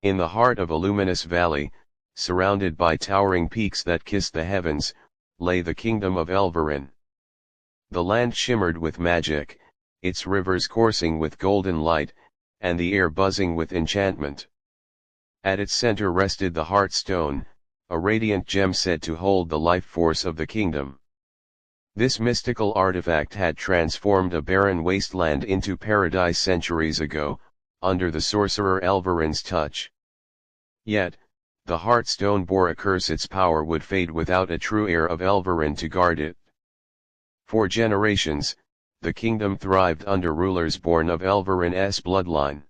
In the heart of a luminous valley, surrounded by towering peaks that kissed the heavens, lay the kingdom of Elveryn. The land shimmered with magic, its rivers coursing with golden light, and the air buzzing with enchantment. At its center rested the Heartstone, a radiant gem said to hold the life force of the kingdom. This mystical artifact had transformed a barren wasteland into paradise centuries ago, under the sorcerer Elveryn's touch. Yet, the Heartstone bore a curse: its power would fade without a true heir of Elveryn to guard it. For generations, the kingdom thrived under rulers born of Elveryn's bloodline.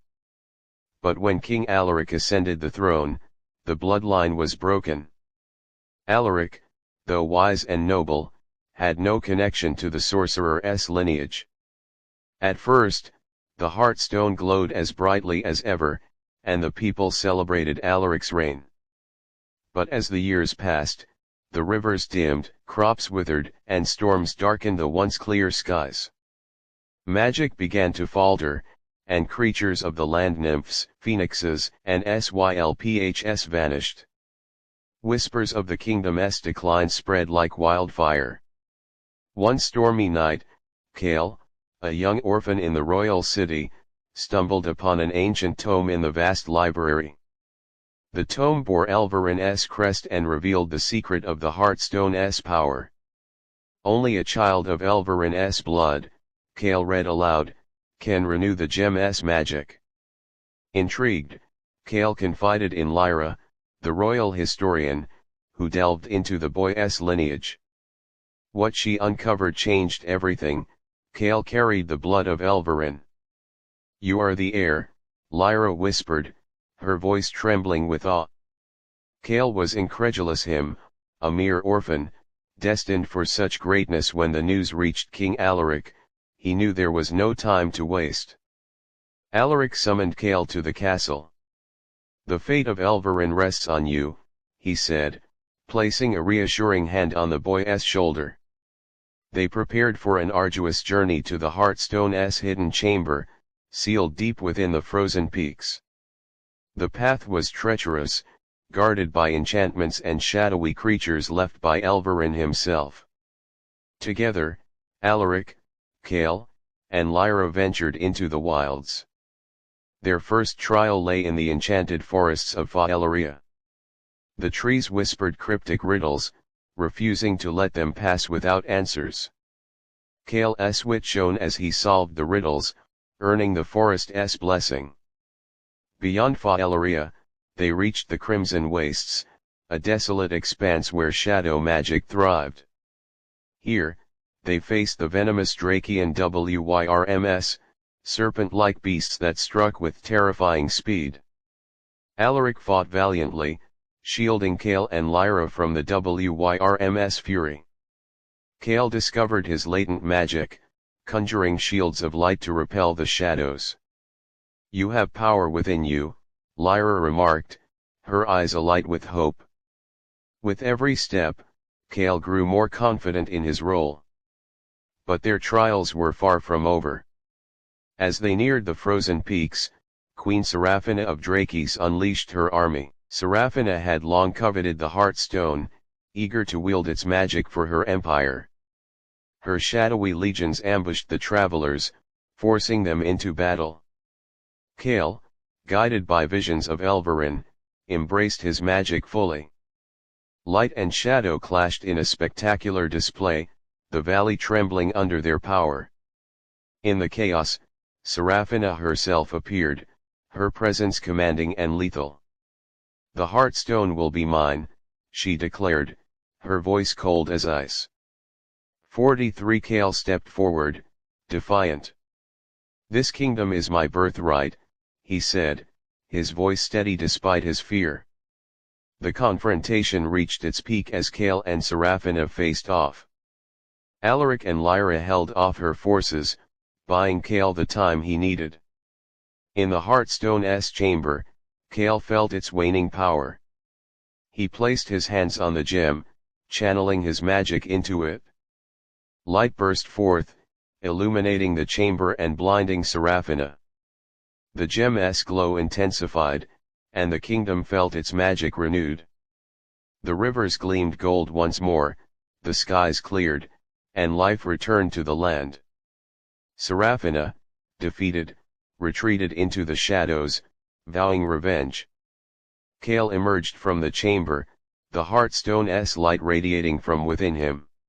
But when King Alaric ascended the throne, the bloodline was broken. Alaric, though wise and noble, had no connection to the sorcerer's lineage. At first, the Heartstone glowed as brightly as ever, and the people celebrated Alaric's reign. But as the years passed, the rivers dimmed, crops withered, and storms darkened the once clear skies. Magic began to falter, and creatures of the land, nymphs, phoenixes, and sylphs vanished. Whispers of the kingdom's decline spread like wildfire. One stormy night, Kale, a young orphan in the royal city, stumbled upon an ancient tome in the vast library. The tome bore Elveryn's crest and revealed the secret of the Heartstone's power. Only a child of Elveryn's blood, Kale read aloud, can renew the gem's magic. Intrigued, Kale confided in Lyra, the royal historian, who delved into the boy's lineage. What she uncovered changed everything. Kale carried the blood of Elveryn. "You are the heir," Lyra whispered, her voice trembling with awe. Kale was incredulous. Him, a mere orphan, destined for such greatness. When the news reached King Alaric, he knew there was no time to waste. Alaric summoned Kale to the castle. "The fate of Elveryn rests on you," he said, placing a reassuring hand on the boy's shoulder. They prepared for an arduous journey to the Heartstone's hidden chamber, sealed deep within the frozen peaks. The path was treacherous, guarded by enchantments and shadowy creatures left by Elveryn himself. Together, Alaric, Kale, and Lyra ventured into the wilds. Their first trial lay in the enchanted forests of Faeleria. The trees whispered cryptic riddles, refusing to let them pass without answers. Kale's wit shone as he solved the riddles, earning the forest's blessing. Beyond Faeleria, they reached the Crimson Wastes, a desolate expanse where shadow magic thrived. Here, they faced the venomous Drakian Wyrms, serpent-like beasts that struck with terrifying speed. Alaric fought valiantly, shielding Kale and Lyra from the Wyrms' fury. Kale discovered his latent magic, conjuring shields of light to repel the shadows. "You have power within you," Lyra remarked, her eyes alight with hope. With every step, Kale grew more confident in his role. But their trials were far from over. As they neared the frozen peaks, Queen Seraphina of Drakis unleashed her army. Seraphina had long coveted the Heartstone, eager to wield its magic for her empire. Her shadowy legions ambushed the travelers, forcing them into battle. Kale, guided by visions of Elveryn, embraced his magic fully. Light and shadow clashed in a spectacular display, the valley trembling under their power. In the chaos, Seraphina herself appeared, her presence commanding and lethal. "The Heartstone will be mine," she declared, her voice cold as ice. 43 Kale stepped forward, defiant. "This kingdom is my birthright," he said, his voice steady despite his fear. The confrontation reached its peak as Kale and Seraphina faced off. Alaric and Lyra held off her forces, buying Kale the time he needed. In the Heartstone's chamber, Kale felt its waning power. He placed his hands on the gem, channeling his magic into it. Light burst forth, illuminating the chamber and blinding Seraphina. The gem's glow intensified, and the kingdom felt its magic renewed. The rivers gleamed gold once more, the skies cleared, and life returned to the land. Serafina, defeated, retreated into the shadows, vowing revenge. Kale emerged from the chamber, the Heartstone's light radiating from within him.